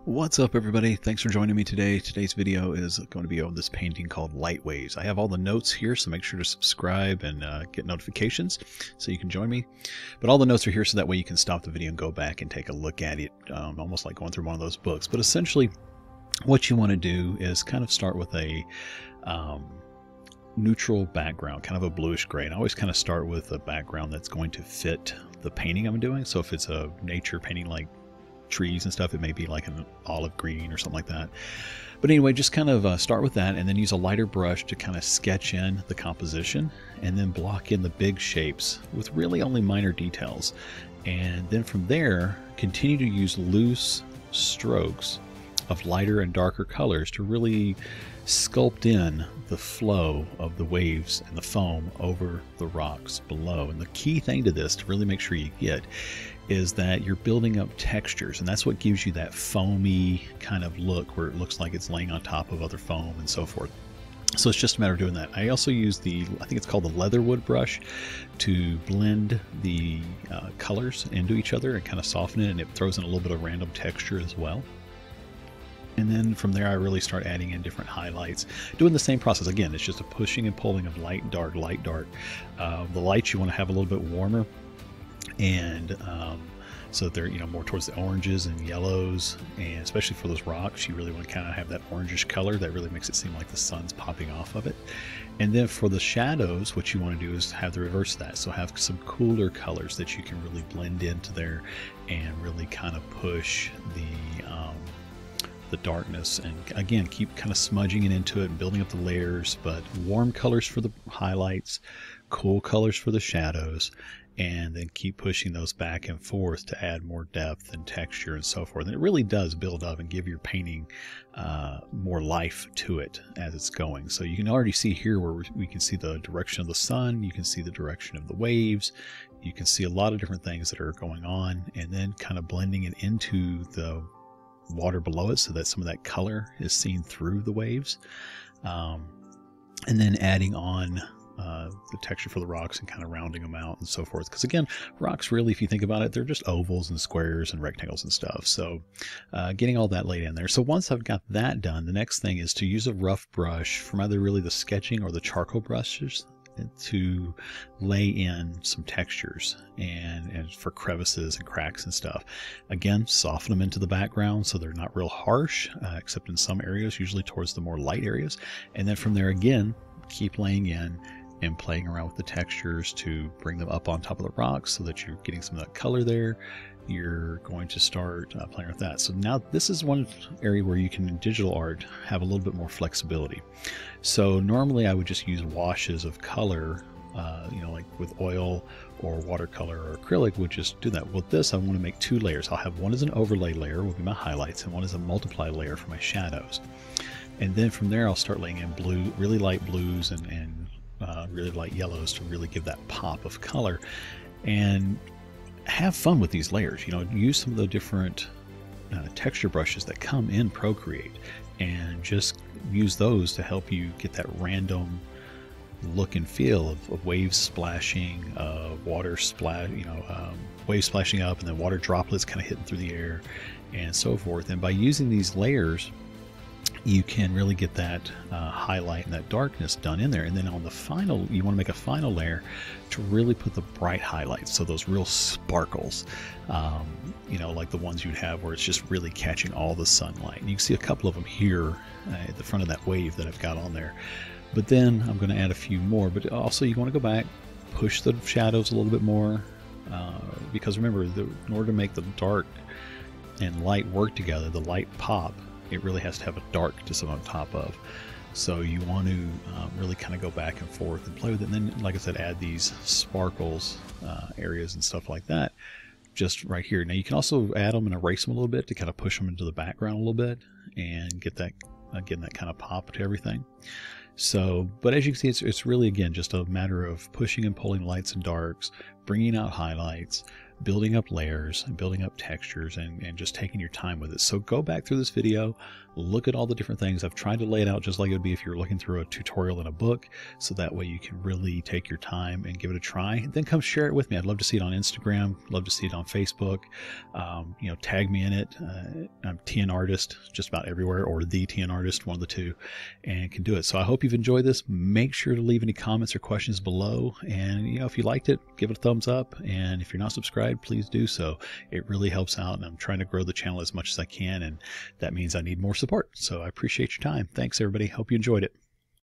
What's up, everybody? Thanks for joining me today. Today's video is going to be on this painting called Light Waves. I have all the notes here, so make sure to subscribe and get notifications so you can join me. But all the notes are here so that way you can stop the video and go back and take a look at it, almost like going through one of those books. But essentially, what you want to do is kind of start with a neutral background, kind of a bluish gray. And I always kind of start with a background that's going to fit the painting I'm doing. So if it's a nature painting like trees and stuff, it may be like an olive green or something like that. But anyway, just kind of start with that and then use a lighter brush to kind of sketch in the composition and then block in the big shapes with really only minor details. And then from there, continue to use loose strokes of lighter and darker colors to really sculpt in the flow of the waves and the foam over the rocks below. And the key thing to this, to really make sure you get, is that you're building up textures, and that's what gives you that foamy kind of look where it looks like it's laying on top of other foam and so forth. So it's just a matter of doing that. I also use the, I think it's called the leatherwood brush, to blend the colors into each other and kind of soften it, and it throws in a little bit of random texture as well. And then from there, I really start adding in different highlights, doing the same process. Again, it's just a pushing and pulling of light, dark, light, dark. The lights you want to have a little bit warmer, and so they're more towards the oranges and yellows, and especially for those rocks, you really want to kind of have that orangish color that really makes it seem like the sun's popping off of it. And then for the shadows, what you want to do is have the reverse of that. So have some cooler colors that you can really blend into there and really kind of push the darkness, and again keep kind of smudging it into it and building up the layers, but warm colors for the highlights, cool colors for the shadows, and then keep pushing those back and forth to add more depth and texture and so forth. And it really does build up and give your painting more life to it as it's going. So you can already see here where we can see the direction of the sun, you can see the direction of the waves, you can see a lot of different things that are going on, and then kind of blending it into the water below it so that some of that color is seen through the waves, and then adding on the texture for the rocks and kind of rounding them out and so forth. Because again, rocks really, if you think about it, they're just ovals and squares and rectangles and stuff. So getting all that laid in there. So once I've got that done, the next thing is to use a rough brush from either really the sketching or the charcoal brushes to lay in some textures and for crevices and cracks and stuff. Again, soften them into the background so they're not real harsh, except in some areas, usually towards the more light areas. And then from there, again, keep laying in and playing around with the textures to bring them up on top of the rocks so that you're getting some of that color there. You're going to start playing with that. So now this is one area where you can, in digital art, have a little bit more flexibility. So normally I would just use washes of color, like with oil or watercolor or acrylic would just do that. With this, I want to make two layers. I'll have one as an overlay layer, will be my highlights, and one as a multiply layer for my shadows. And then from there, I'll start laying in blue, really light blues and really light yellows to really give that pop of color. And have fun with these layers. Use some of the different texture brushes that come in Procreate, and just use those to help you get that random look and feel of waves splashing, water splash, waves splashing up, and then water droplets kind of hitting through the air and so forth. And by using these layers, you can really get that highlight and that darkness done in there. And then on the final, you want to make a final layer to really put the bright highlights, so those real sparkles, like the ones you'd have where it's just really catching all the sunlight. And you can see a couple of them here at the front of that wave that I've got on there. But then I'm going to add a few more, but also you want to go back, push the shadows a little bit more, because remember, in order to make the dark and light work together, the light pop, it really has to have a dark to sit on top of. So you want to really kind of go back and forth and play with it. And then, like I said, add these sparkles areas and stuff like that just right here. Now you can also add them and erase them a little bit to kind of push them into the background a little bit and get that, again, that kind of pop to everything. So, but as you can see, it's really, again, just a matter of pushing and pulling lights and darks, bringing out highlights, building up layers and building up textures and just taking your time with it. So go back through this video, look at all the different things. I've tried to lay it out just like it would be if you were looking through a tutorial in a book, so that way you can really take your time and give it a try. And then come share it with me. I'd love to see it on Instagram, love to see it on Facebook. You know, tag me in it. I'm TN Artist just about everywhere, or the TN Artist, one of the two, and can do it. So I hope you've enjoyed this. Make sure to leave any comments or questions below. And you know, if you liked it, give it a thumbs up. And if you're not subscribed, please do so. It really helps out, and I'm trying to grow the channel as much as I can, and that means I need more support. So I appreciate your time. Thanks everybody. Hope you enjoyed it.